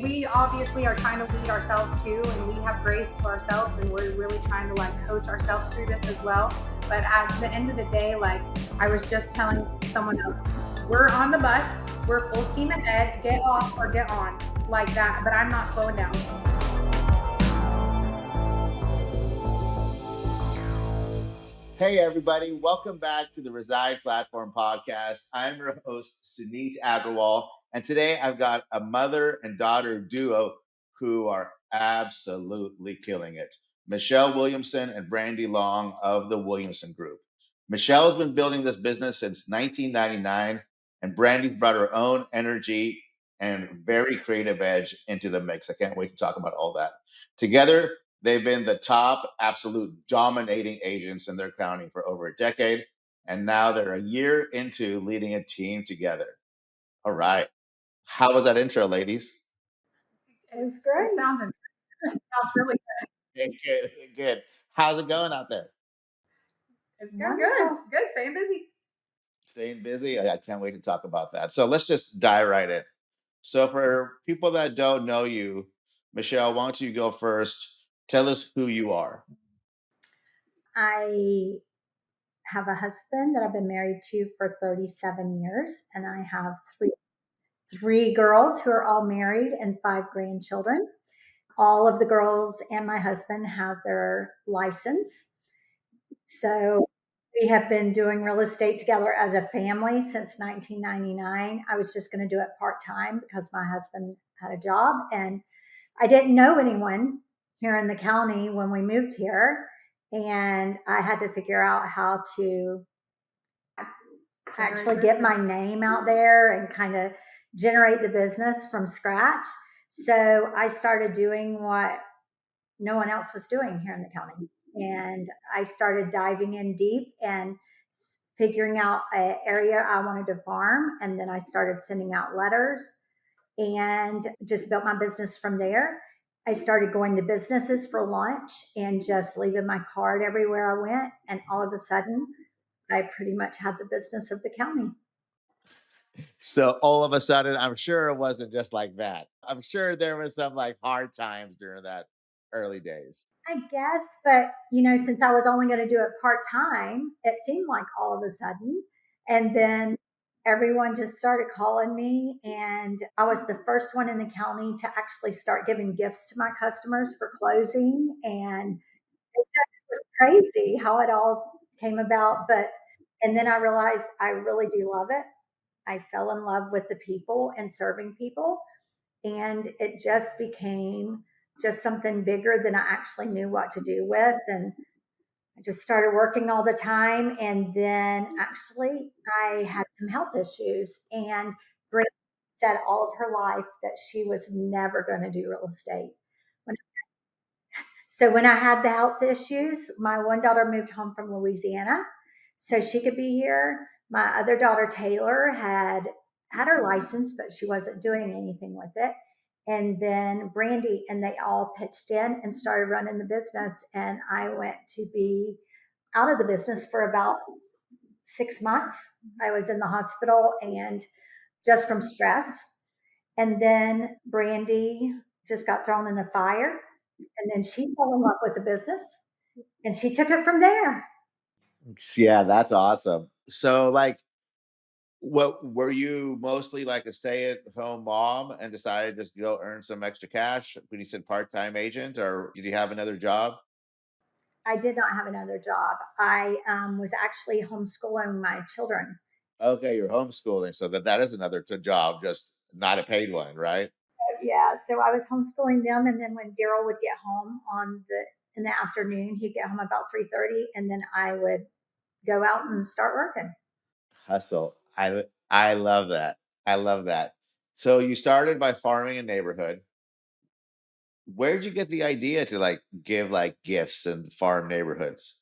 We obviously are trying to lead ourselves too, and we have grace for ourselves, and we're really trying to coach ourselves through this as well. But at the end of the day, I was just telling someone else, we're on the bus, we're full steam ahead, get off or get on, like that. But I'm not slowing down. Hey, everybody. Welcome back to the Reside Platform podcast. I'm your host, Suneet Agrawal. And today I've got a mother and daughter duo who are absolutely killing it. Michelle Williamson and Brandi Long of the Williamson Group. Michelle's been building this business since 1999, and Brandi brought her own energy and very creative edge into the mix. I can't wait to talk about all that. Together, they've been the top absolute dominating agents in their county for over a decade. And now they're a year into leading a team together. All right. How was that intro, ladies? It was great. It sounds really good. Good, good. How's it going out there? It's going good. Good. Staying busy. Staying busy? I can't wait to talk about that. So let's just dive right in. So, for people that don't know you, Michelle, why don't you go first? Tell us who you are. I have a husband that I've been married to for 37 years, and I have three girls who are all married and 5 grandchildren. All of the girls and my husband have their license. So we have been doing real estate together as a family since 1999. I was just going to do it part-time because my husband had a job, and I didn't know anyone here in the county when we moved here. And I had to figure out how to actually get my name out there and kind of generate the business from scratch. So I started doing what no one else was doing here in the county. And I started diving in deep and figuring out an area I wanted to farm. And then I started sending out letters and just built my business from there. I started going to businesses for lunch and just leaving my card everywhere I went. And all of a sudden, I pretty much had the business of the county. So all of a sudden, I'm sure it wasn't just like that. I'm sure there was some hard times during that early days. I guess, but since I was only going to do it part time, it seemed like all of a sudden. And then everyone just started calling me, and I was the first one in the county to actually start giving gifts to my customers for closing. And it just was crazy how it all came about. And then I realized I really do love it. I fell in love with the people and serving people. And it just became just something bigger than I actually knew what to do with. And I just started working all the time. And then actually, I had some health issues. And Brandi said all of her life that she was never going to do real estate. So when I had the health issues, my one daughter moved home from Louisiana so she could be here. My other daughter, Taylor, had her license, but she wasn't doing anything with it. And then Brandi and they all pitched in and started running the business. And I went to be out of the business for about 6 months. I was in the hospital and just from stress. And then Brandi just got thrown in the fire. And then she fell in love with the business and she took it from there. Yeah, that's awesome. So, what were you mostly like a stay-at-home mom and decided to just go earn some extra cash when you said part-time agent, or did you have another job? I did not have another job. I was actually homeschooling my children. Okay, you're homeschooling, so that is another job, just not a paid one, right? Yeah, so I was homeschooling them, and then when Daryl would get home in the afternoon, he'd get home about 3:30, and then I would go out and start working. Hustle. I love that. I love that. So you started by farming a neighborhood. Where did you get the idea to give gifts and farm neighborhoods?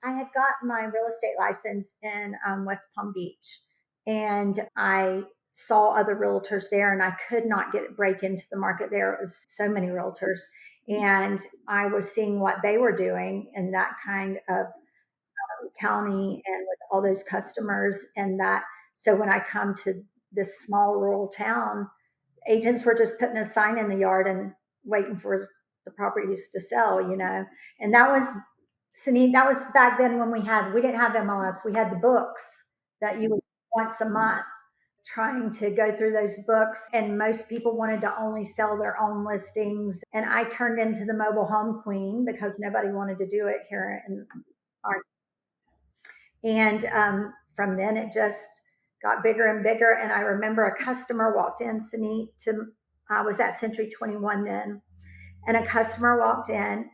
I had got my real estate license in West Palm Beach, and I saw other realtors there, and I could not break into the market there. It was so many realtors, and I was seeing what they were doing in that kind of county and with all those customers, and that. So when I come to this small rural town, agents were just putting a sign in the yard and waiting for the properties to sell, and that was back then when we didn't have MLS. We had the books that you would once a month, trying to go through those books, and most people wanted to only sell their own listings, and I turned into the mobile home queen because nobody wanted to do it here in our. And from then it just got bigger and bigger. And I remember a customer walked in, I was at Century 21 then, and a customer walked in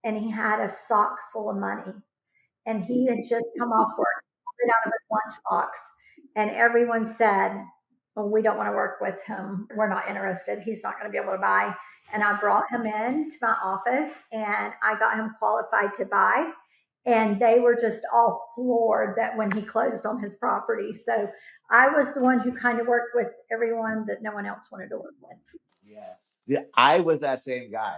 and he had a sock full of money, and he had just come off work, pulled it out of his lunchbox, and everyone said, well, we don't want to work with him. We're not interested. He's not going to be able to buy. And I brought him in to my office and I got him qualified to buy. And they were just all floored that when he closed on his property. So I was the one who kind of worked with everyone that no one else wanted to work with. Yes. Yeah, I was that same guy.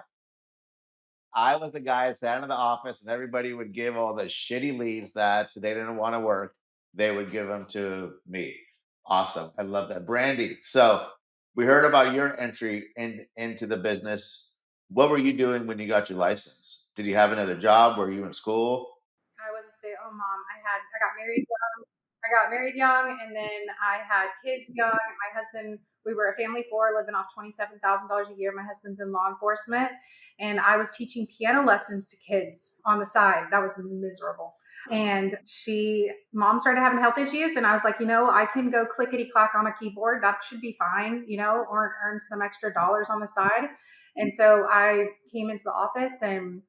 I was the guy that sat in the office and everybody would give all the shitty leads that they didn't want to work. They would give them to me. Awesome. I love that. Brandi. So we heard about your entry into the business. What were you doing when you got your license? Did you have another job? Were you in school? I was a stay-at-home mom. I got married young. I got married young, and then I had kids young. My husband, we were a family of four, living off $27,000 a year. My husband's in law enforcement, and I was teaching piano lessons to kids on the side. That was miserable. And mom started having health issues, and I was like, I can go clickety clack on a keyboard. That should be fine, or earn some extra dollars on the side. And so I came into the office and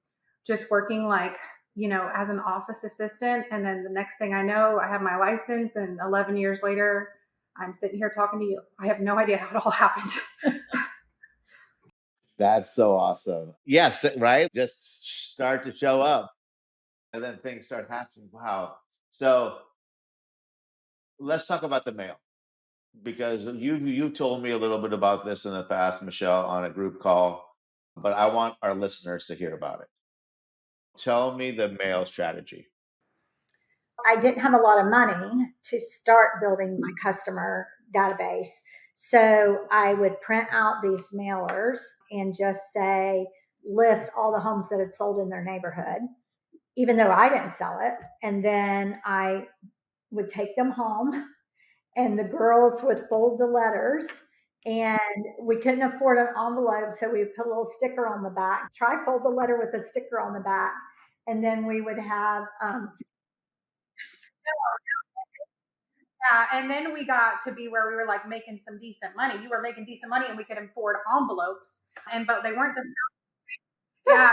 just working as an office assistant. And then the next thing I know, I have my license, and 11 years later, I'm sitting here talking to you. I have no idea how it all happened. That's so awesome. Yes, right? Just start to show up and then things start happening. Wow. So let's talk about the mail, because you told me a little bit about this in the past, Michelle, on a group call, but I want our listeners to hear about it. Tell me the mail strategy. I didn't have a lot of money to start building my customer database. So I would print out these mailers and just list all the homes that had sold in their neighborhood, even though I didn't sell it. And then I would take them home and the girls would fold the letters, and we couldn't afford an envelope. So we would put a little sticker on the back, fold the letter with a sticker on the back. And then we would have, yeah, and then we got to be where we were making some decent money. You were making decent money, and we could afford envelopes, but they weren't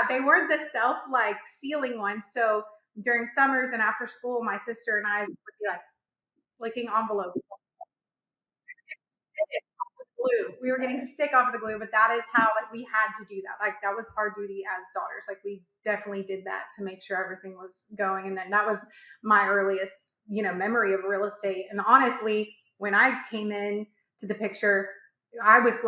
they weren't the self sealing ones. So during summers and after school, my sister and I would be licking envelopes. Glue. We were getting sick off of the glue, but that is how we had to do that. That was our duty as daughters. We definitely did that to make sure everything was going. And then that was my earliest, memory of real estate. And honestly, when I came in to the picture, I was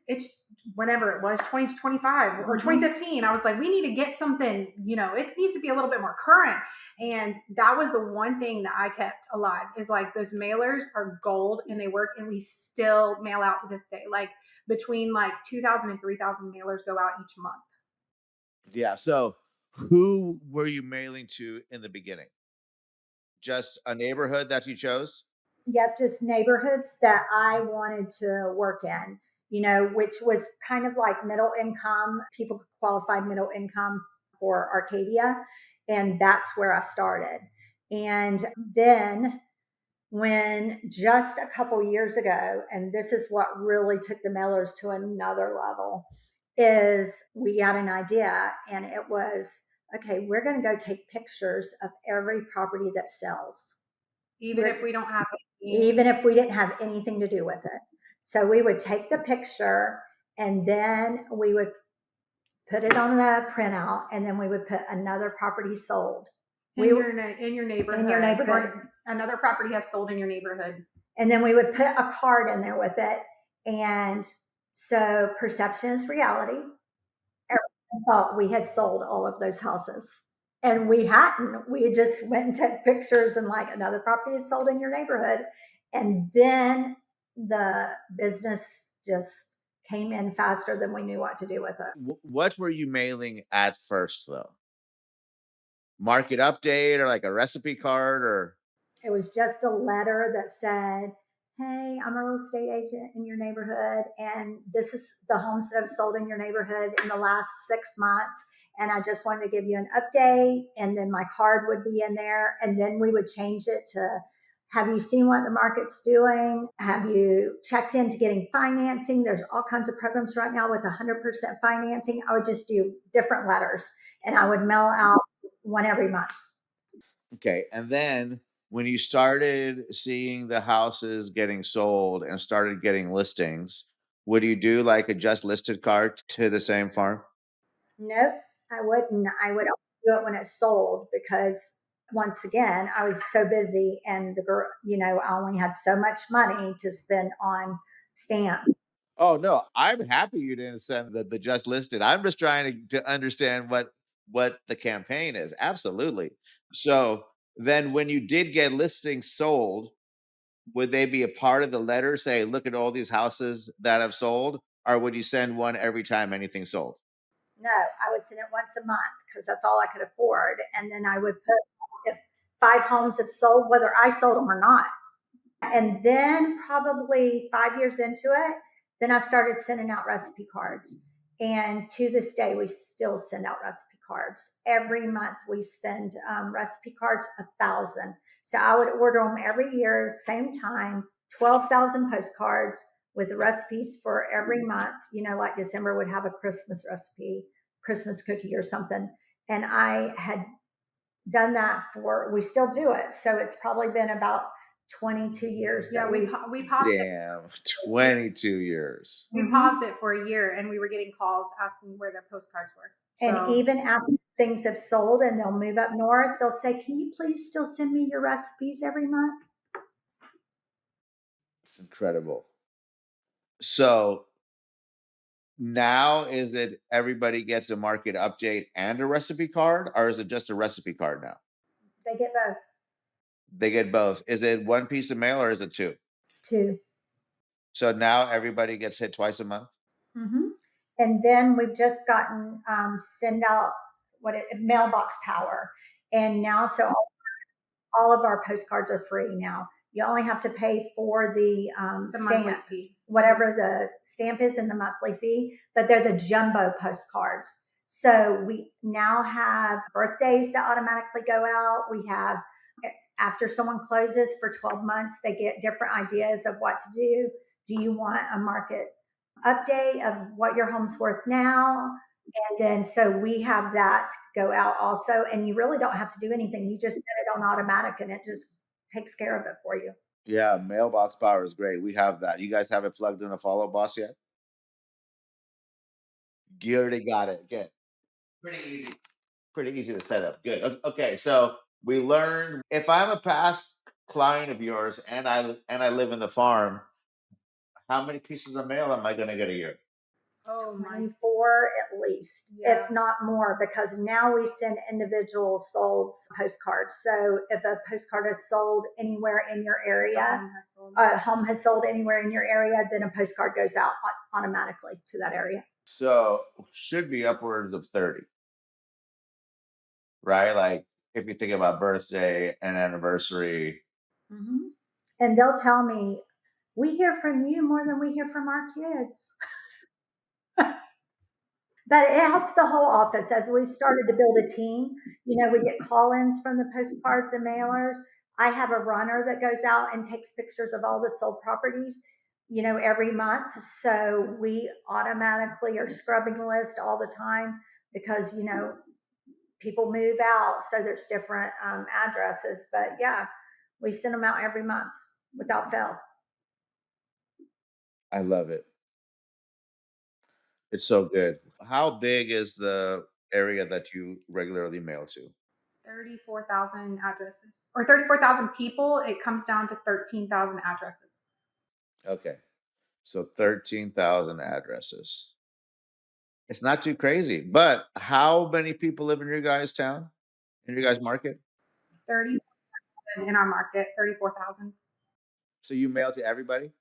it's whenever it was 2025 or 2015, I was like, we need to get something, it needs to be a little bit more current. And that was the one thing that I kept alive, is those mailers are gold and they work, and we still mail out to this day. Between 2,000 and 3,000 mailers go out each month. Yeah. So who were you mailing to in the beginning? Just a neighborhood that you chose? Yep, just neighborhoods that I wanted to work in, which was kind of middle income. People qualified middle income for Arcadia. And that's where I started. And then when just a couple years ago, and this is what really took the mailers to another level, is we got an idea, and it was, okay, we're going to go take pictures of every property that sells. Even if we don't have even if we didn't have anything to do with it. So we would take the picture, and then we would put it on the printout, and then we would put another property sold. In your neighborhood. In your neighborhood. Another property has sold in your neighborhood. And then we would put a card in there with it. And so perception is reality. Everyone thought we had sold all of those houses. And we hadn't. We just went and took pictures and another property is sold in your neighborhood. And then the business just came in faster than we knew what to do with it. What were you mailing at first, though? Market update or like a recipe card or? It was just a letter that said, "Hey, I'm a real estate agent in your neighborhood, and this is the homes that have sold in your neighborhood in the last 6 months. And I just wanted to give you an update." And then my card would be in there. And then we would change it to, "Have you seen what the market's doing? Have you checked into getting financing? There's all kinds of programs right now with 100% financing." I would just do different letters and I would mail out one every month. Okay. And then when you started seeing the houses getting sold and started getting listings, would you do like a just listed card to the same farm? Nope, I wouldn't. I would only do it when it's sold because once again, I was so busy and the girl, I only had so much money to spend on stamps. Oh no, I'm happy you didn't send the just listed. I'm just trying to understand what the campaign is. Absolutely. So then when you did get listings sold, would they be a part of the letter say, look at all these houses that have sold? Or would you send one every time anything sold? No, I would send it once a month because that's all I could afford. And then I would put if 5 homes have sold, whether I sold them or not. And then probably 5 years into it, then I started sending out recipe cards. And to this day, we still send out recipe cards. Every month we send recipe cards, 1,000. So I would order them every year, same time, 12,000 postcards with the recipes for every month. Like December would have a Christmas recipe, Christmas cookie or something. And I had done that we still do it. So it's probably been about 22 years. Yeah, that we paused it. Damn, 22 years. We paused it for a year, and we were getting calls asking where their postcards were. And even after things have sold and they'll move up north, they'll say, "Can you please still send me your recipes every month?" It's incredible. So now is it everybody gets a market update and a recipe card, or is it just a recipe card now? They get both. They get both. Is it one piece of mail or is it two? Two. So now everybody gets hit twice a month? Mm-hmm. And then we've just gotten send out Mailbox Power, and now so all of our postcards are free now. You only have to pay for the monthly fee, whatever the stamp is in the monthly fee, but they're the jumbo postcards. So we now have birthdays that automatically go out. We have, after someone closes for 12 months, they get different ideas of what to do. Do you want a market update of what your home's worth now? And then so we have that go out also. And you really don't have to do anything. You just set it on automatic and it just takes care of it for you. Yeah, Mailbox Power is great. We have that. You guys have it plugged in a Follow Boss yet? You already got it. Good. Pretty easy. Pretty easy to set up. Good. Okay, so we learned if I'm a past client of yours and I live in the farm, how many pieces of mail am I going to get a year? Oh my. 24 at least, Yeah. if not more, because now we send individual sold postcards. So if a postcard is sold anywhere in your area, a home has sold anywhere in your area, then a postcard goes out automatically to that area. So should be upwards of 30, right? Like if you think about birthday and anniversary. Mm-hmm. And they'll tell me, "We hear from you more than we hear from our kids." But it helps the whole office as we've started to build a team. We get call-ins from the postcards and mailers. I have a runner that goes out and takes pictures of all the sold properties, every month. So we automatically are scrubbing the list all the time because, people move out. So there's different addresses. But yeah, we send them out every month without fail. I love it. It's so good. How big is the area that you regularly mail to? 34,000 addresses or 34,000 people. It comes down to 13,000 addresses. Okay. So 13,000 addresses. It's not too crazy. But how many people live in your guys' town? In your guys' market? 30 in our market, 34,000. So you mail to everybody?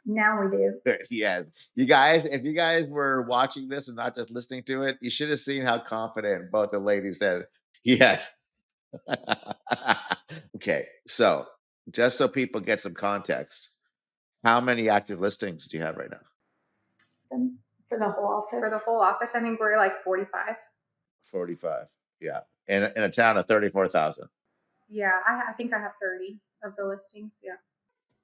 Now we do. Yes. You guys, if you guys were watching this and not just listening to it, you should have seen how confident both the ladies said. Yes. Okay. So just so people get some context, how many active listings do you have right now? For the whole office? For the whole office, I think we're like 45. 45. Yeah. In a town of 34,000. Yeah, I think I have 30 of the listings. Yeah.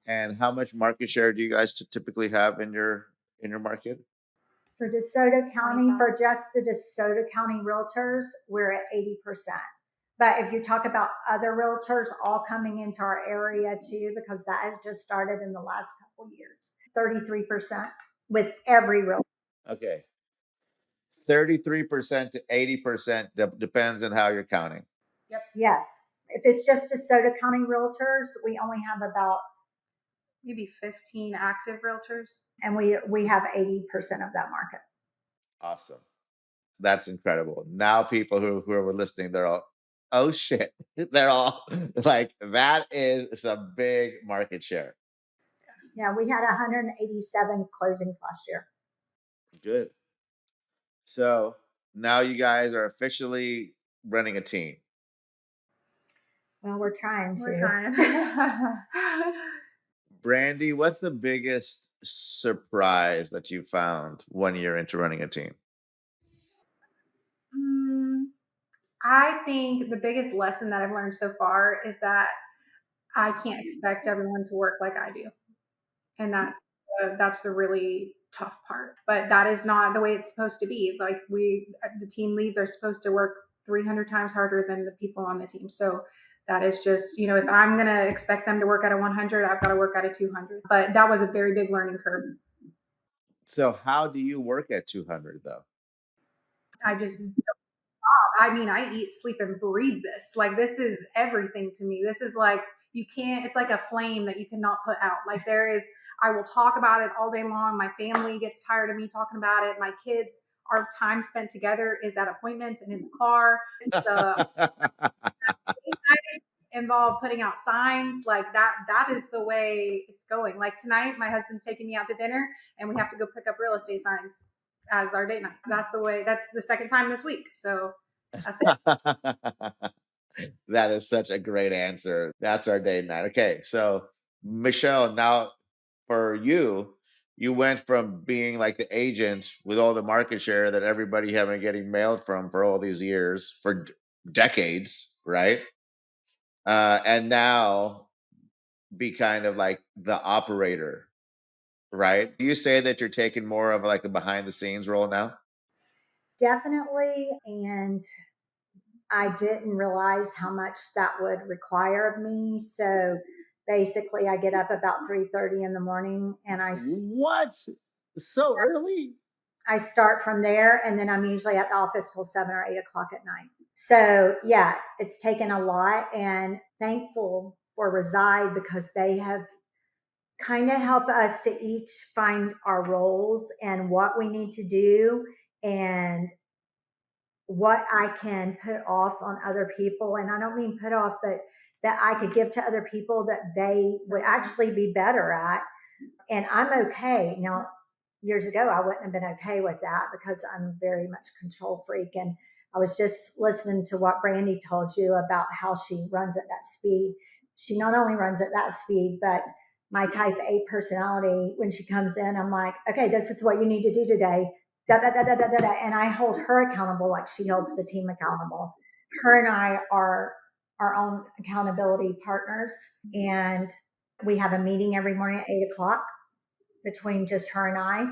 And how much market share do you guys typically have in your market? For DeSoto County, 25. for just the DeSoto County realtors, we're at 80%. But if you talk about other realtors all coming into our area too, because that has just started in the last couple years, 33% with every realtor. Okay. 33% to 80% depends on how you're counting. Yep. Yes. If it's just DeSoto County realtors, we only have about maybe 15 active realtors. And we have 80% of that market. Awesome. That's incredible. Now people who are listening, they're all, oh shit. They're all like, that is some big market share. Yeah, we had 187 closings last year. Good. So now you guys are officially running a team. Well, we're trying to. We're trying. Brandi, what's the biggest surprise that you found when you're into running a team? I think the biggest lesson that I've learned so far is that I can't expect everyone to work like I do. And that's the really tough part. But that is not the way it's supposed to be. Like the team leads are supposed to work 300 times harder than the people on the team. So that is just, if I'm going to expect them to work at a 100, I've got to work at a 200. But that was a very big learning curve. So how do you work at 200 though? I eat, sleep, and breathe this. Like, this is everything to me. This is like, it's like a flame that you cannot put out. Like, I will talk about it all day long. My family gets tired of me talking about it. My kids, our time spent together is at appointments and in the car. The involve putting out signs like that. That is the way it's going. Like tonight, my husband's taking me out to dinner and we have to go pick up real estate signs as our date night. That's the way. That's the second time this week. So that's it. That is such a great answer. That's our date night. Okay. So Michelle, now for you, you went from being like the agent with all the market share that everybody have been getting mailed from for all these years, for decades, right? And now be kind of like the operator, right? Do you say that you're taking more of like a behind the scenes role now? Definitely. And I didn't realize how much that would require of me. So basically, I get up about 3:30 in the morning and What? So early? I start from there, and then I'm usually at the office till 7 or 8 o'clock at night. So yeah, it's taken a lot, and thankful for Reside because they have kind of helped us to each find our roles and what we need to do and what I can put off on other people. And I don't mean put off, but that I could give to other people that they would actually be better at. And I'm okay. Now, years ago, I wouldn't have been okay with that because I'm very much control freak. And I was just listening to what Brandi told you about how she runs at that speed. She not only runs at that speed, but my type A personality, when she comes in, I'm like, okay, this is what you need to do today. Da, da, da, da, da, da, da. And I hold her accountable like she holds the team accountable. Her and I are our own accountability partners. And we have a meeting every morning at 8 o'clock between just her and I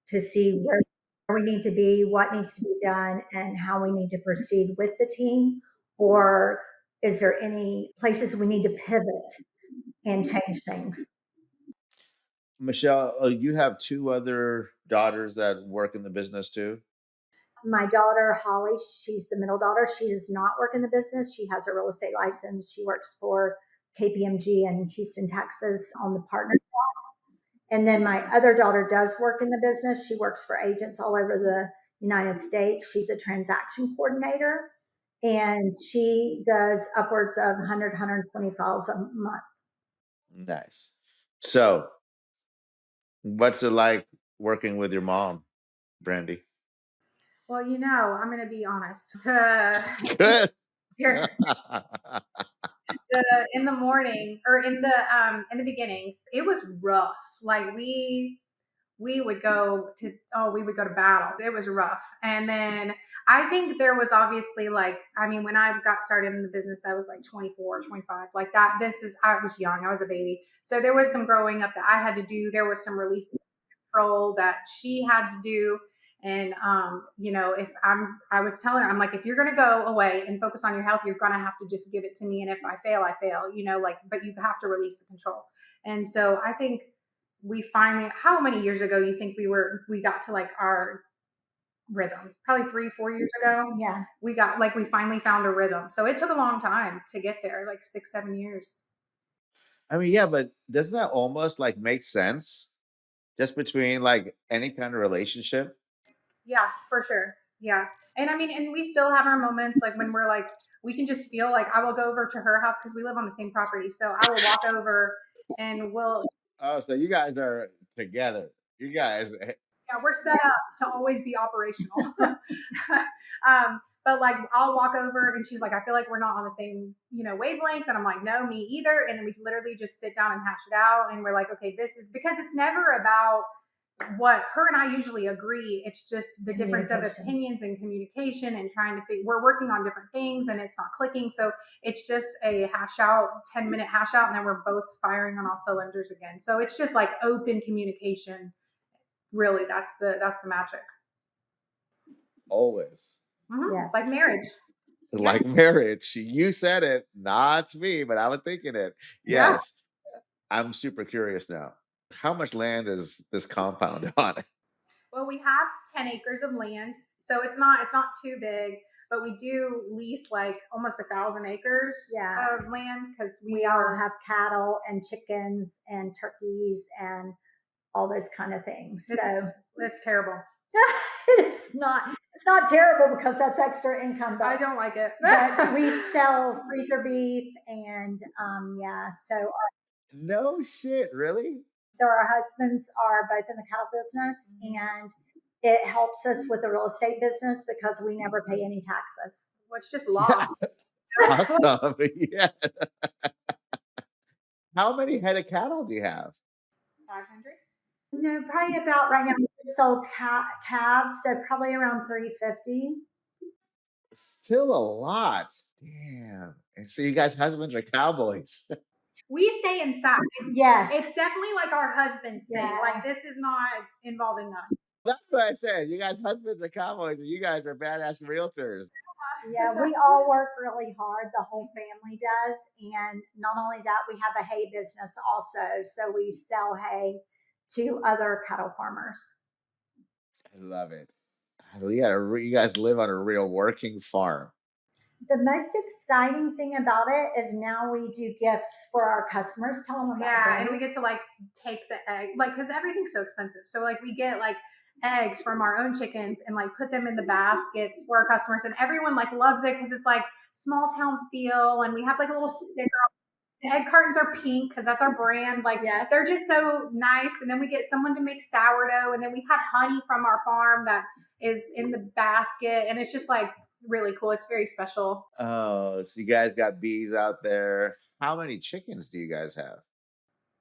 to see where we need to be, what needs to be done, and how we need to proceed with the team. Or is there any places we need to pivot and change things? Michelle, you have two other daughters that work in the business too? My daughter, Holly, she's the middle daughter. She does not work in the business. She has a real estate license. She works for KPMG in Houston, Texas on the partner. And then my other daughter does work in the business. She works for agents all over the United States. She's a transaction coordinator and she does upwards of 100, 120 files a month. Nice. So What's it like working with your mom, Brandi? Well, I'm going to be honest. Good. Here, in the morning or in the beginning, it was rough. Like we would go to battle. It was rough. And then I think there was obviously when I got started in the business, I was like 24, 25, like that. I was young. I was a baby. So there was some growing up that I had to do. There was some release control that she had to do. And if I was telling her, I'm like, if you're gonna go away and focus on your health, you're gonna have to just give it to me. And if I fail, I fail. But you have to release the control. And so I think we finally, how many years ago you think we got to like our rhythm? Probably 3-4 years ago. Yeah. We finally found a rhythm. So it took a long time to get there, like 6-7 years. I mean, yeah, but doesn't that almost like make sense just between like any kind of relationship? Yeah, for sure. Yeah. And I mean, and we still have our moments like when we're like, we can just feel like I will go over to her house because we live on the same property. So I will walk over and Oh, so you guys are together. You guys, yeah, we're set up to always be operational. But like I'll walk over and she's like, I feel like we're not on the same, wavelength. And I'm like, no, me either. And then we literally just sit down and hash it out. And we're like, okay, this is because it's never about what her and I usually agree. It's just the difference of opinions and communication and trying to we're working on different things and it's not clicking. So it's just a 10-minute hash out. And then we're both firing on all cylinders again. So it's just like open communication. Really, that's the magic. always. Yes. Like marriage. Like marriage. You said it, not me, but I was thinking it. Yeah. Yes. I'm super curious now. How much land is this compound on? Well, we have 10 acres of land, so it's not too big, but we do lease like almost 1,000 acres of land because we all have cattle and chickens and turkeys and all those kind of things. It's terrible. It's not terrible because that's extra income. But I don't like it. But we sell freezer beef and so No shit, really? So our husbands are both in the cattle business, and it helps us with the real estate business because we never pay any taxes. Well, it's just lost. Awesome. Yeah. How many head of cattle do you have? 500. No, probably about right now. We sold calves, so probably around 350. Still a lot. Damn. And so you guys' husbands are cowboys. We stay inside. Yes. It's definitely like our husband's thing. Like this is not involving us. That's what I said. You guys' husbands are cowboys and you guys are badass realtors. Yeah, we all work really hard. The whole family does. And not only that, we have a hay business also. So we sell hay to other cattle farmers. I love it. You guys live on a real working farm. The most exciting thing about it is now we do gifts for our customers. Tell them about it. And we get to like take the egg, like, because everything's so expensive. So like we get like eggs from our own chickens and like put them in the baskets for our customers, and everyone like loves it because it's like small town feel, and we have like a little sticker. The egg cartons are pink because that's our brand. Like they're just so nice. And then we get someone to make sourdough, and then we have honey from our farm that is in the basket, and it's just like really cool. It's very special. Oh, so you guys got bees out there. How many chickens do you guys have?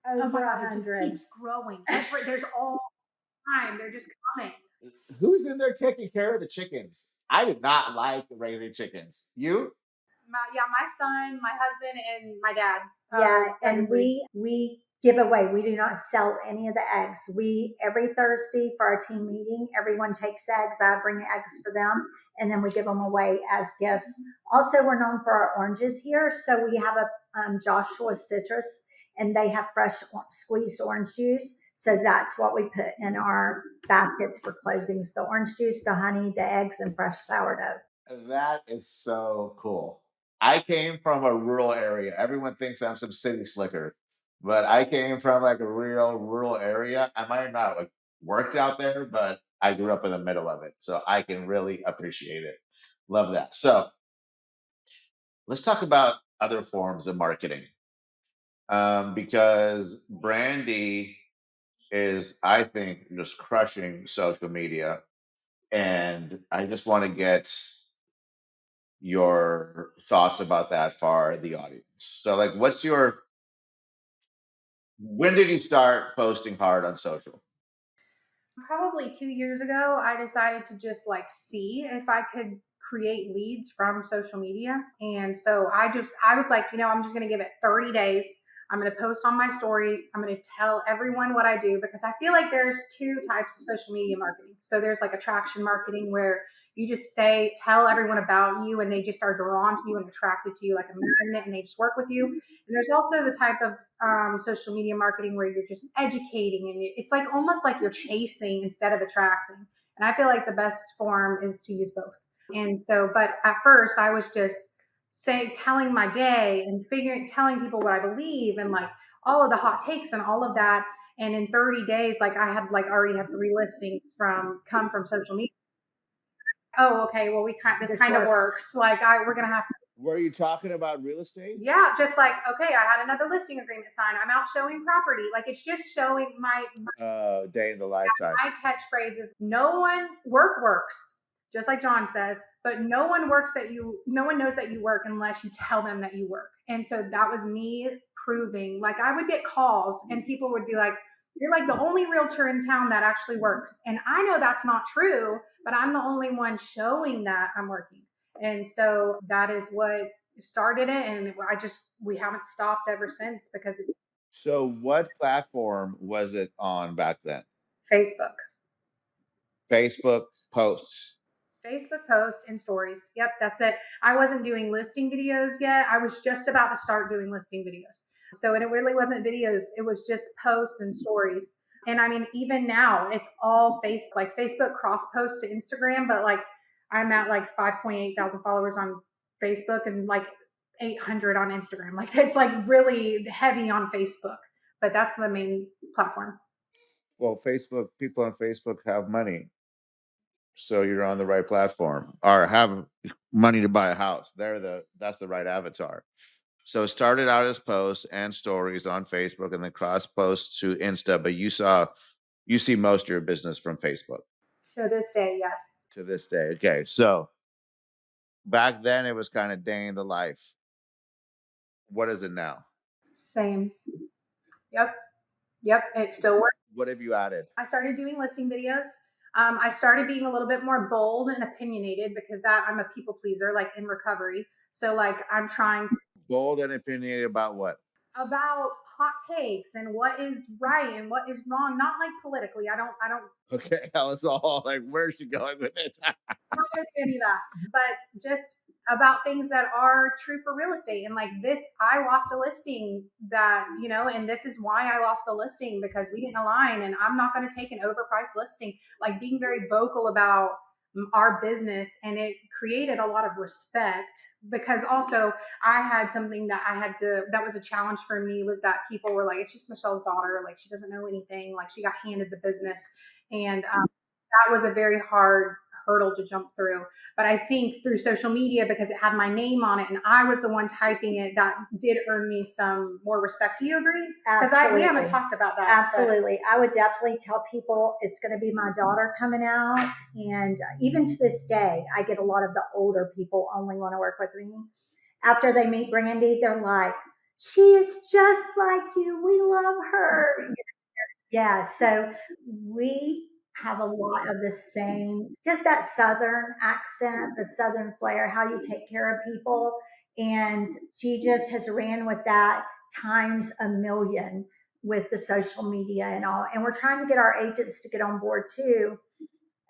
Over 100. It just keeps growing. There's all time. They're just coming. Who's in there taking care of the chickens? I did not like raising chickens. You? My son, my husband, and my dad. And we give away. We do not sell any of the eggs. Every Thursday for our team meeting, everyone takes eggs. I bring eggs for them, and then we give them away as gifts. Also, we're known for our oranges here. So we have a Joshua Citrus, and they have fresh squeezed orange juice. So that's what we put in our baskets for closings: the orange juice, the honey, the eggs, and fresh sourdough. That is so cool. I came from a rural area. Everyone thinks I'm some city slicker, but I came from like a real rural area. I might not have worked out there, but I grew up in the middle of it. So I can really appreciate it. Love that. So let's talk about other forms of marketing. Because Brandi is, I think, just crushing social media. And I just want to get your thoughts about that for the audience. So, like, when did you start posting hard on social? Probably 2 years ago, I decided to just like see if I could create leads from social media. And so I was like, I'm just going to give it 30 days. I'm going to post on my stories. I'm going to tell everyone what I do, because I feel like there's two types of social media marketing. So there's like attraction marketing, where you just tell everyone about you and they just are drawn to you and attracted to you like a magnet, and they just work with you. And there's also the type of social media marketing where you're just educating, and it's like almost like you're chasing instead of attracting. And I feel like the best form is to use both. And so, but at first I was just telling my day and telling people what I believe, and like all of the hot takes and all of that. And in 30 days, like I had like already had 3 listings come from social media. Oh, okay. Well, this kind of works. Like we're going to have to. Were you talking about real estate? Yeah, just like, okay, I had another listing agreement signed. I'm out showing property. Like it's just showing my Day in the lifetime. my catchphrase is no one works, just like John says, but no one knows that you work unless you tell them that you work. And so that was me proving. Like I would get calls and people would be like, you're like the only realtor in town that actually works. And I know that's not true, but I'm the only one showing that I'm working. And so that is what started it. And we haven't stopped ever since, because So, what platform was it on back then? Facebook. Facebook posts. Facebook posts and stories. Yep, that's it. I wasn't doing listing videos yet. I was just about to start doing listing videos. So, and it really wasn't videos, it was just posts and stories. And I mean, even now, it's all like Facebook cross post to Instagram, but like I'm at like 5.8 thousand followers on Facebook and like 800 on Instagram. Like it's like really heavy on Facebook, but that's the main platform. Well, people on Facebook have money. So you're on the right platform, or have money to buy a house. That's the right avatar. So it started out as posts and stories on Facebook, and then cross posts to Insta. But you see most of your business from Facebook To this day, yes. to this day. Okay, so back then it was kind of day in the life. What is it now? Same. Yep. Yep. It still works. What have you added? I started doing listing videos. I started being a little bit more bold and opinionated, because I'm a people pleaser, like in recovery. So like I'm trying Bold and opinionated about what? about hot takes and what is right and what is wrong. Not like politically. I don't Okay, I was all like, where's she going with it? not gonna do any of that, but just about things that are true for real estate. And like this, I lost a listing and this is why I lost the listing, because we didn't align, and I'm not going to take an overpriced listing. Like being very vocal about our business, and it created a lot of respect, because also I had something that was a challenge for me, was that people were like, it's just Michelle's daughter, like she doesn't know anything, like she got handed the business. And that was a very hard hurdle to jump through. But I think through social media, because it had my name on it and I was the one typing it, that did earn me some more respect. Do you agree? Because we haven't talked about that. Absolutely. I would definitely tell people it's going to be my daughter coming out. And even to this day, I get a lot of the older people only want to work with me. After they meet Brandi, they're like, she is just like you. We love her. Yeah. So we have a lot of the same, just that Southern accent, the Southern flair, how you take care of people. And she just has ran with that times a million with the social media and all. And we're trying to get our agents to get on board too.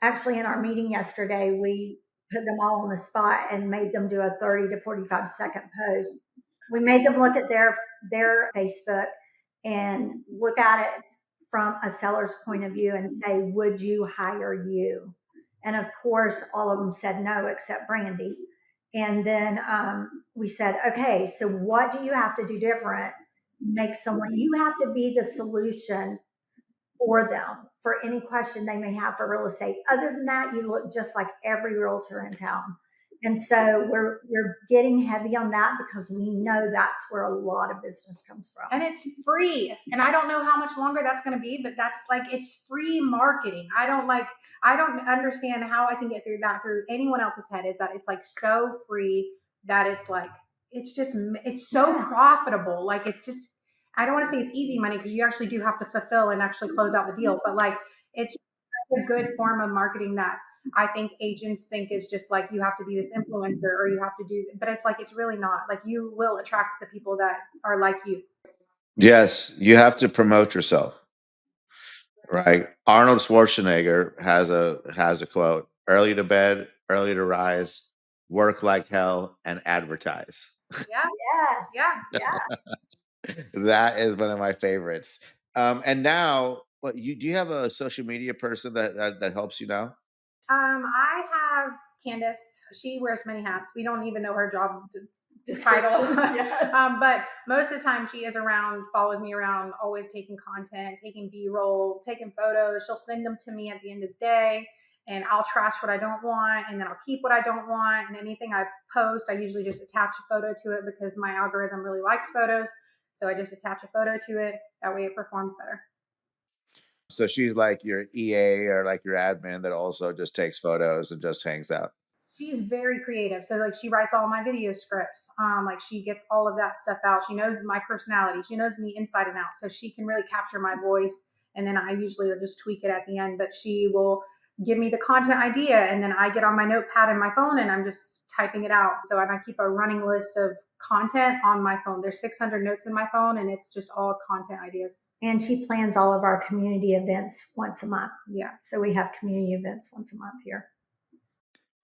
Actually, in our meeting yesterday, we put them all on the spot and made them do a 30 to 45-second post. We made them look at their Facebook and look at it from a seller's point of view and say, would you hire you? And of course, all of them said no, except Brandi. And then we said, okay, so what do you have to do different to make someone, you have to be the solution for them for any question they may have for real estate. Other than that, you look just like every realtor in town. And so we're getting heavy on that because we know that's where a lot of business comes from. And it's free. And I don't know how much longer that's going to be, but that's like, it's free marketing. I don't understand how I can get through that through anyone else's head. Is that it's like so free that it's like, it's so profitable. Like it's just, I don't want to say it's easy money because you actually do have to fulfill and actually close out the deal, but like it's a good form of marketing that I think agents think is just like you have to be this influencer or you have to do, but it's like it's really not. Like you will attract the people that are like you. Yes, you have to promote yourself, right? Arnold Schwarzenegger has a quote: "Early to bed, early to rise, work like hell, and advertise." Yeah, Yes. yeah. That is one of my favorites. And now, what you do? You have a social media person that helps you now? I have Candace. She wears many hats. We don't even know her job title. Yeah. But most of the time she is around, follows me around, always taking content, taking B-roll, taking photos. She'll send them to me at the end of the day and I'll trash what I don't want and then I'll keep what I don't want. And anything I post, I usually just attach a photo to it because my algorithm really likes photos. So I just attach a photo to it. That way it performs better. So she's like your EA or like your admin that also just takes photos and just hangs out. She's very creative. So like she writes all my video scripts. Like she gets all of that stuff out. She knows my personality. She knows me inside and out. So she can really capture my voice. And then I usually just tweak it at the end, but she will give me the content idea. And then I get on my notepad in my phone and I'm just typing it out. So I keep a running list of content on my phone. There's 600 notes in my phone and it's just all content ideas. And she plans all of our community events once a month. Yeah. So we have community events once a month here.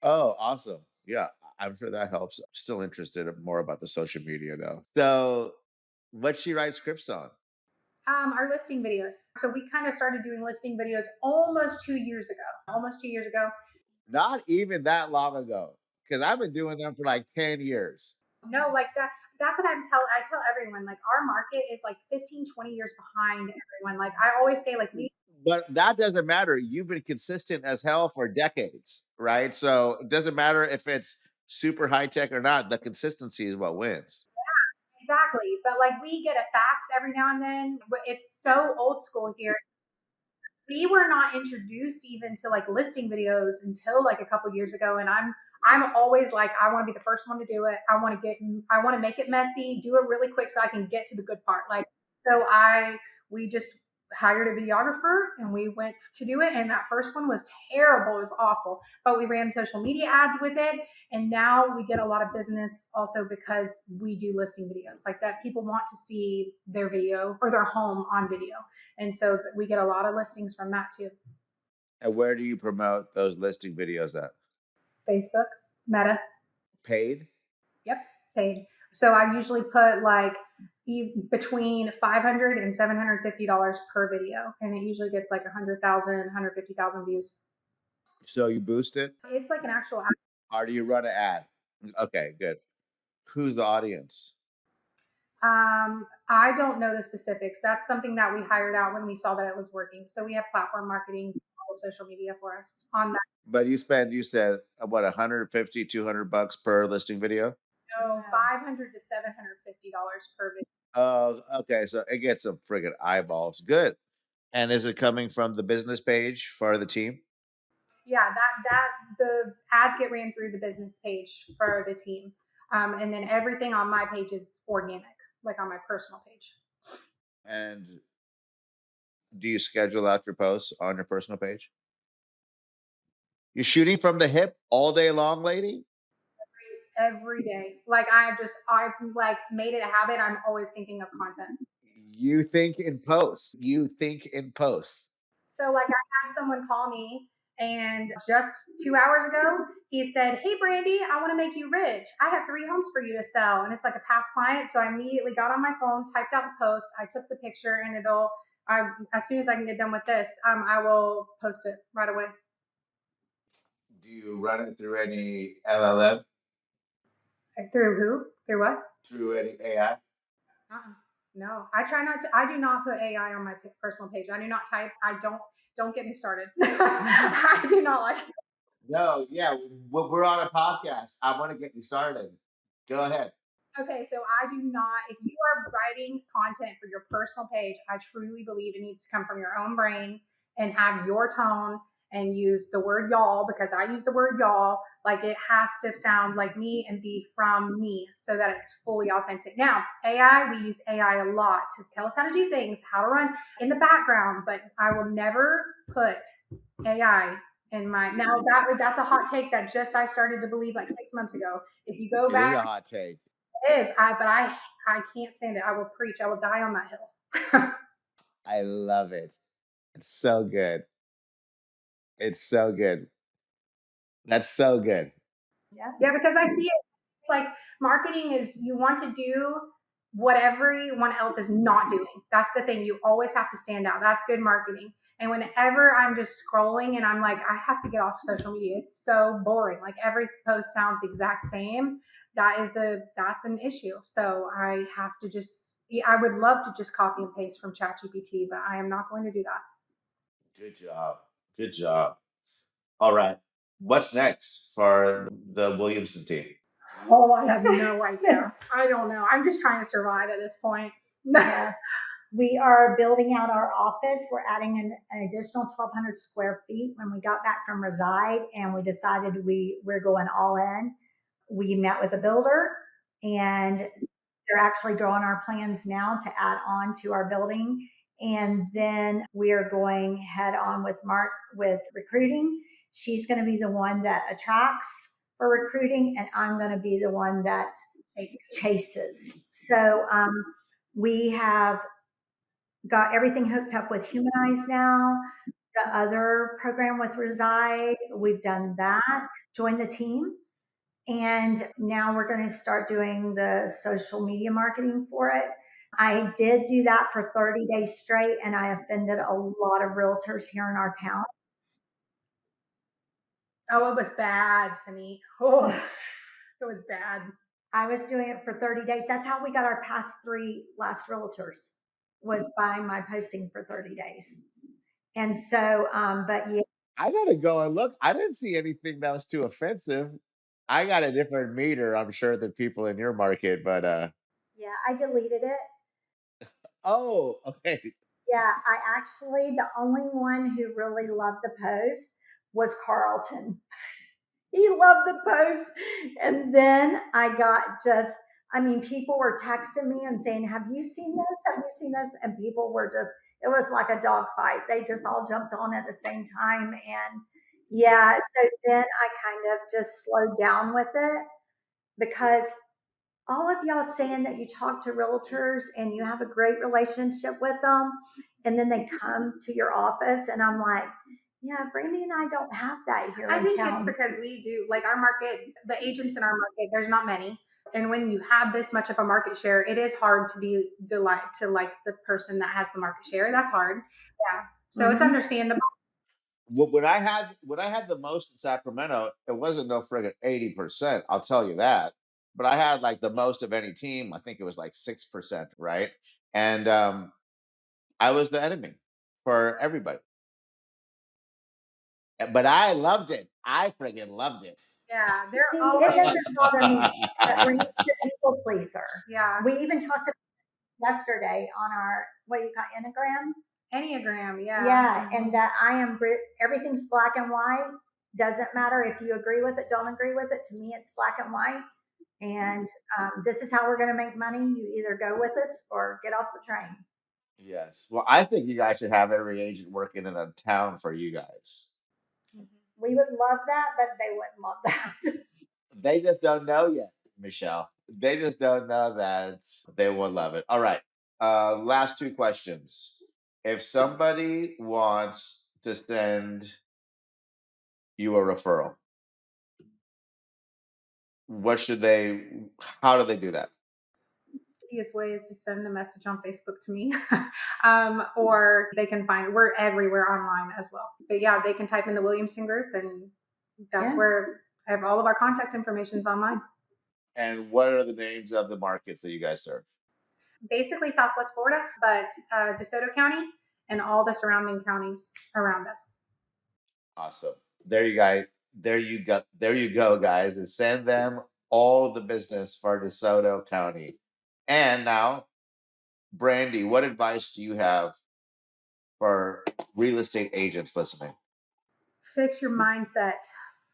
Oh, awesome. Yeah, I'm sure that helps. Still interested in more about the social media though. So what she writes scripts on? Our listing videos. So we kind of started doing listing videos almost 2 years ago. Almost 2 years ago. Not even that long ago, because I've been doing them for like 10 years. No, like that. That's what I tell everyone. Like our market is like 15, 20 years behind everyone. Like I always say, like we. But that doesn't matter. You've been consistent as hell for decades, right? So it doesn't matter if it's super high tech or not. The consistency is what wins. Exactly. But like we get a fax every now and then. It's so old school here. We were not introduced even to like listing videos until like a couple years ago. And I'm always like, I want to be the first one to do it. I want to make it messy, do it really quick so I can get to the good part. Like, so we just hired a videographer and we went to do it. And that first one was terrible. It was awful, but we ran social media ads with it. And now we get a lot of business also because we do listing videos like that. People want to see their video or their home on video. And so we get a lot of listings from that too. And where do you promote those listing videos at? Facebook, Meta. Paid? Yep, paid. So I usually put like between $500 and $750 per video, and it usually gets like 100,000, 150,000 views. So you boost it? It's like an actual. Or do you run an ad? Okay, good. Who's the audience? I don't know the specifics. That's something that we hired out when we saw that it was working. So we have platform marketing, all social media for us on that. But you said what, 150, $200 per listing video? No, $500 to $750 per video. Oh, okay. So it gets some friggin' eyeballs. Good. And is it coming from the business page for the team? Yeah, that the ads get ran through the business page for the team, and then everything on my page is organic, like on my personal page. And do you schedule out your posts on your personal page? You're shooting from the hip all day long, lady? Every day. Like I've like made it a habit. I'm always thinking of content. You think in posts. You think in posts. So like I had someone call me and just 2 hours ago, he said, "Hey Brandi, I want to make you rich. I have 3 homes for you to sell." And it's like a past client. So I immediately got on my phone, typed out the post, I took the picture, and as soon as I can get done with this, I will post it right away. Do you run it through any LLM? Through who? Through what? Through any AI? No, I try not to. I do not put AI on my personal page. I do not type. Don't get me started. I do not like it. No, yeah, we're on a podcast. I want to get you started. Go ahead. Okay, so I do not, if you are writing content for your personal page, I truly believe it needs to come from your own brain and have your tone and use the word y'all, because I use the word y'all. Like, it has to sound like me and be from me so that it's fully authentic. Now, AI, we use AI a lot to tell us how to do things, how to run in the background, but I will never put AI in my, now that's a hot take that just I started to believe like 6 months ago. If you go It is back, a hot take. it is. I can't stand it. I will preach. I will die on that hill. I love it. It's so good. It's so good. That's so good. Yeah, because I see it. It's like marketing is, you want to do what everyone else is not doing. That's the thing. You always have to stand out. That's good marketing. And whenever I'm just scrolling and I'm like, I have to get off social media. It's so boring. Like, every post sounds the exact same. That's an issue. So I have to just, I would love to just copy and paste from ChatGPT, but I am not going to do that. Good job. Good job. All right. What's next for the Williamson team? Oh, I have no idea. I don't know. I'm just trying to survive at this point. Yes. We are building out our office. We're adding an additional 1,200 square feet when we got back from Reside, and we decided we're going all in. We met with a builder, and they're actually drawing our plans now to add on to our building. And then we are going head on with Mark with recruiting. She's going to be the one that attracts for recruiting, and I'm going to be the one that chases. So we have got everything hooked up with Humanize now. The other program with Reside, we've done that. Join the team. And now we're going to start doing the social media marketing for it. I did do that for 30 days straight, and I offended a lot of realtors here in our town. Oh, it was bad, Sunny. Oh, it was bad. I was doing it for 30 days. That's how we got our past 3 last realtors, was by my posting for 30 days. And so, but yeah. I gotta go and look. I didn't see anything that was too offensive. I got a different meter, I'm sure, than people in your market, but Yeah, I deleted it. oh, okay. Yeah, I actually, the only one who really loved the post was Carlton. He loved the post. And then I got just, I mean, people were texting me and saying, have you seen this? Have you seen this? And people were just, it was like a dog fight. They just all jumped on at the same time. And yeah, so then I kind of just slowed down with it, because all of y'all saying that you talk to realtors and you have a great relationship with them, and then they come to your office, and I'm like, yeah, Brandi and I don't have that here. I in think town. it's because we do, like, our market, the agents in our market, there's not many. And when you have this much of a market share, it is hard to be to like the person that has the market share. That's hard. Yeah. So it's understandable. When I had the most in Sacramento, it wasn't no friggin' 80%. I'll tell you that. But I had like the most of any team. I think it was like 6%, right? And I was the enemy for everybody. But I loved it. I friggin' loved it. Yeah, they're See, always. it doesn't bother me that we're a people pleaser. Yeah. We even talked about yesterday on our, what do you call Enneagram, yeah. Yeah, and that I am, everything's black and white. Doesn't matter if you agree with it, don't agree with it. To me, it's black and white. And this is how we're going to make money. You either go with us or get off the train. Yes. Well, I think you guys should have every agent working in a town for you guys. We would love that, but they wouldn't love that. They just don't know yet, Michelle. They just don't know that they will love it. All right. Last 2 questions. If somebody wants to send you a referral, what should they, how do they do that? Easiest way is to send a message on Facebook to me, or they can find, we're everywhere online as well. But yeah, they can type in the Williamson group, and that's where I have all of our contact information is online. And what are the names of the markets that you guys serve? Basically Southwest Florida, but DeSoto County and all the surrounding counties around us. Awesome. There you guys. there you go. There you go, guys. And send them all the business for DeSoto County. And now, Brandi, what advice do you have for real estate agents listening? Fix your mindset.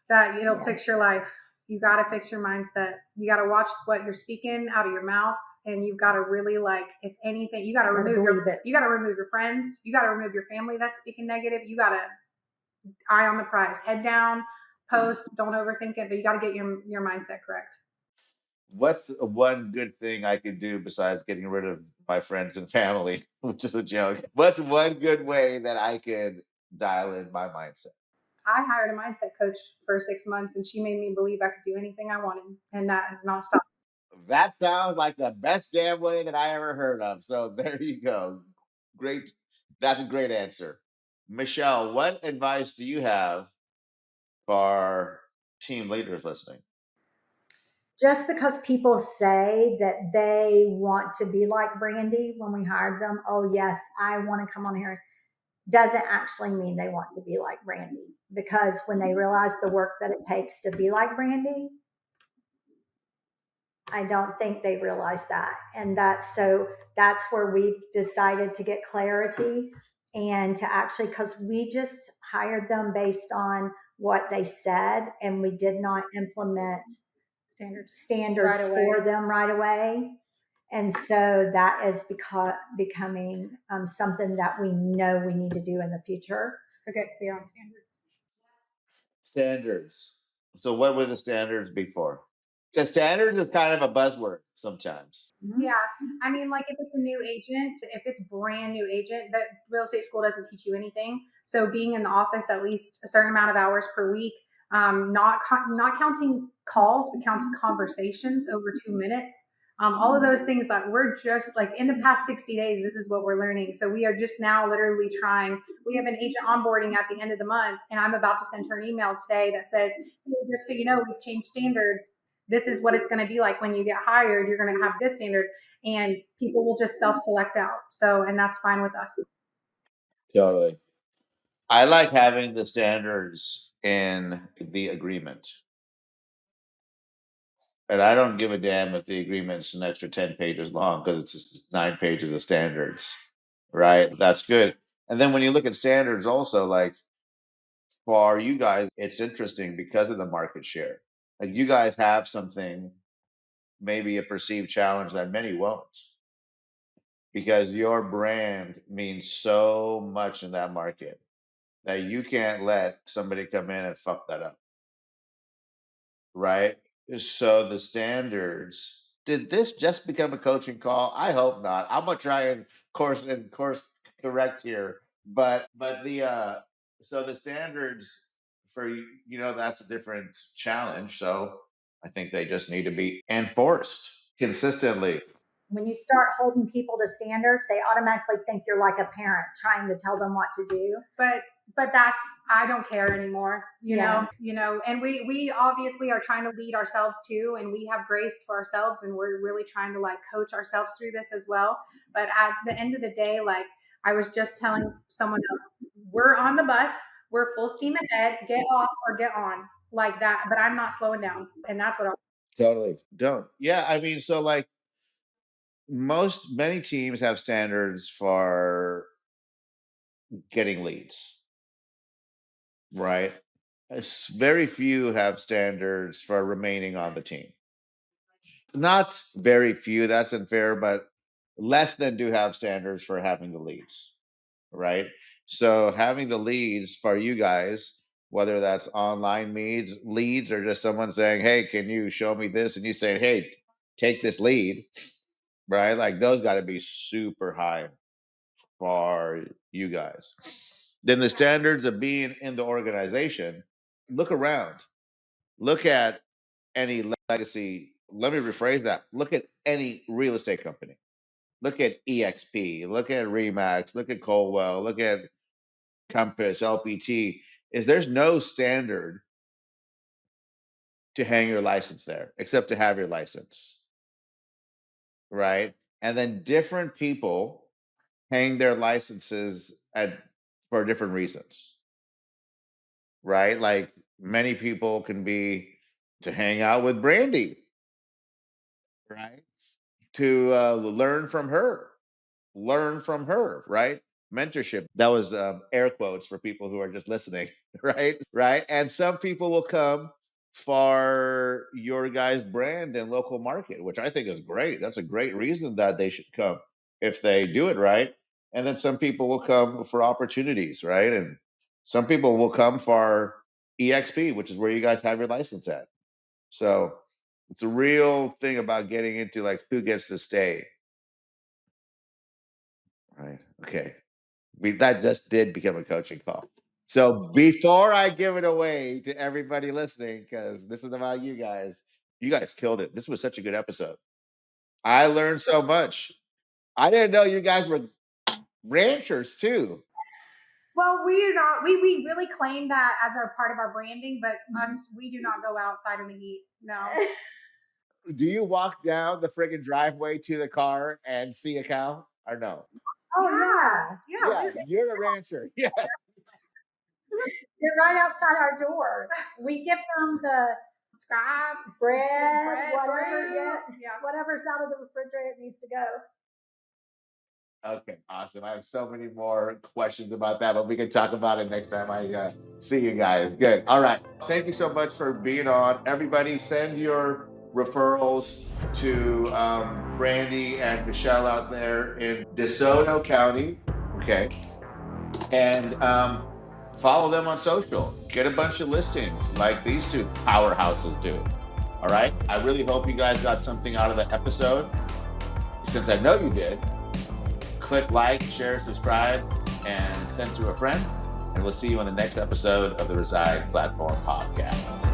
That it'll fix your life. You got to fix your mindset. You got to watch what you're speaking out of your mouth, and you've got to really like, if anything, you got to remove your friends. You got to remove your family that's speaking negative. You got to eye on the prize, head down, post. Don't overthink it, but you got to get your mindset correct. What's one good thing I could do besides getting rid of my friends and family, which is a joke? What's one good way that I could dial in my mindset? I hired a mindset coach for 6 months, and she made me believe I could do anything I wanted, and that has not stopped. That sounds like the best damn way that I ever heard of. So there you go. Great. That's a great answer. Michelle, what advice do you have for team leaders listening? Just because people say that they want to be like Brandi when we hired them, oh yes, I want to come on here, doesn't actually mean they want to be like Brandi. Because when they realize the work that it takes to be like Brandi, I don't think they realize that. And that's where we've decided to get clarity and to actually, because we just hired them based on what they said, and we did not implement standards for them right away. And so that is becoming something that we know we need to do in the future. So get clear on standards. Standards. So what would the standards be for? Because standards is kind of a buzzword sometimes. Yeah. I mean, like if it's a new agent, if it's brand new agent, that real estate school doesn't teach you anything. So being in the office at least a certain amount of hours per week, not counting calls, but counting conversations over 2 minutes. All of those things that we're just like in the past 60 days, this is what we're learning. So we are just now literally trying. We have an agent onboarding at the end of the month, and I'm about to send her an email today that says, hey, just so you know, we've changed standards. This is what it's going to be like when you get hired. You're going to have this standard, and people will just self-select out. So, and that's fine with us. Totally. I like having the standards in the agreement. And I don't give a damn if the agreement's an extra 10 pages long because it's just 9 pages of standards, right? That's good. And then when you look at standards also, like for you guys, it's interesting because of the market share. Like you guys have something, maybe a perceived challenge that many won't, because your brand means so much in that market that you can't let somebody come in and fuck that up, right? So the standards. Did this just become a coaching call? I hope not. I'm gonna try and course correct here, but the so the standards for that's a different challenge. So I think they just need to be enforced consistently. When you start holding people to standards, they automatically think you're like a parent trying to tell them what to do. But that's, I don't care anymore, you know, and we obviously are trying to lead ourselves too. And we have grace for ourselves, and we're really trying to like coach ourselves through this as well. But at the end of the day, like I was just telling someone else, we're on the bus, we're full steam ahead, get off or get on like that. But I'm not slowing down. And that's what Totally. Don't. Yeah. I mean, so like many teams have standards for getting leads, right? Very few have standards for remaining on the team. Not very few, that's unfair, but less than do have standards for having the leads, right? So having the leads for you guys, whether that's online leads or just someone saying, hey, can you show me this? And you say, hey, take this lead, right? Like those got to be super high for you guys. Then the standards of being in the organization, look around. Look at any legacy. Let me rephrase that. Look at any real estate company. Look at EXP. Look at Remax. Look at Colwell. Look at Compass, LPT. There's no standard to hang your license there except to have your license, right? And then different people hang their licenses for different reasons, right? Like Many people can be to hang out with Brandi, right? To learn from her, right? Mentorship. That was air quotes for people who are just listening, right? Right. And some people will come for your guys' brand and local market, which I think is great. That's a great reason that they should come if they do it right. And then some people will come for opportunities, right? And some people will come for EXP, which is where you guys have your license at. So it's a real thing about getting into like who gets to stay. Right. Okay. That just did become a coaching call. So before I give it away to everybody listening, because this is about you guys killed it. This was such a good episode. I learned so much. I didn't know you guys were ranchers too. Well, we are not. We really claim that as our part of our branding, but us, we do not go outside in the heat. No. Do you walk down the friggin' driveway to the car and see a cow or no? Oh yeah. Yeah. You're a rancher. Yeah. They're right outside our door. We give them the Scraps, bread, whatever, fruit. whatever's out of the refrigerator needs to go. Okay, awesome. I have so many more questions about that, but we can talk about it next time I see you guys. Good. All right. Thank you so much for being on. Everybody, send your referrals to Brandi and Michelle out there in DeSoto County. Okay. And follow them on social. Get a bunch of listings like these two powerhouses do. All right. I really hope you guys got something out of the episode. Since I know you did, click like, share, subscribe, and send to a friend. And we'll see you on the next episode of the Reside Platform Podcast.